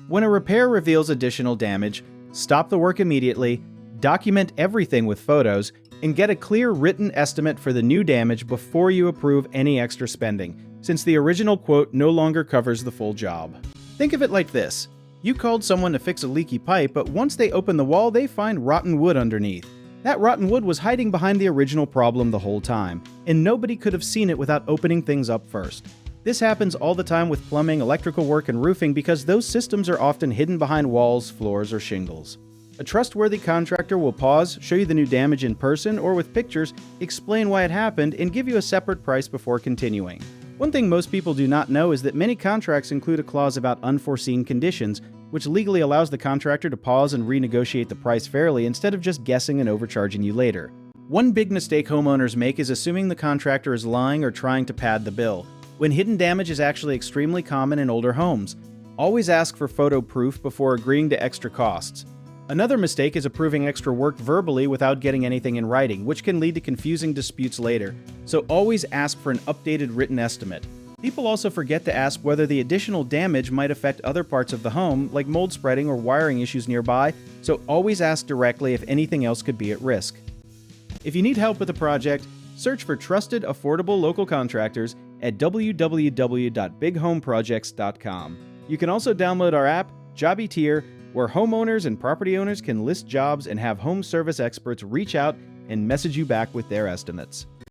When a repair reveals additional damage, stop the work immediately, document everything with photos, and get a clear written estimate for the new damage before you approve any extra spending, since the original quote no longer covers the full job. Think of it like this. You called someone to fix a leaky pipe, but once they open the wall, they find rotten wood underneath. That rotten wood was hiding behind the original problem the whole time, and nobody could have seen it without opening things up first. This happens all the time with plumbing, electrical work, and roofing because those systems are often hidden behind walls, floors, or shingles. A trustworthy contractor will pause, show you the new damage in person or with pictures, explain why it happened, and give you a separate price before continuing. One thing most people do not know is that many contracts include a clause about unforeseen conditions, which legally allows the contractor to pause and renegotiate the price fairly instead of just guessing and overcharging you later. One big mistake homeowners make is assuming the contractor is lying or trying to pad the bill, when hidden damage is actually extremely common in older homes. Always ask for photo proof before agreeing to extra costs. Another mistake is approving extra work verbally without getting anything in writing, which can lead to confusing disputes later. So always ask for an updated written estimate. People also forget to ask whether the additional damage might affect other parts of the home, like mold spreading or wiring issues nearby, so always ask directly if anything else could be at risk. If you need help with a project, search for trusted, affordable local contractors at www.bighomeprojects.com. You can also download our app, Jobby Tier, where homeowners and property owners can list jobs and have home service experts reach out and message you back with their estimates.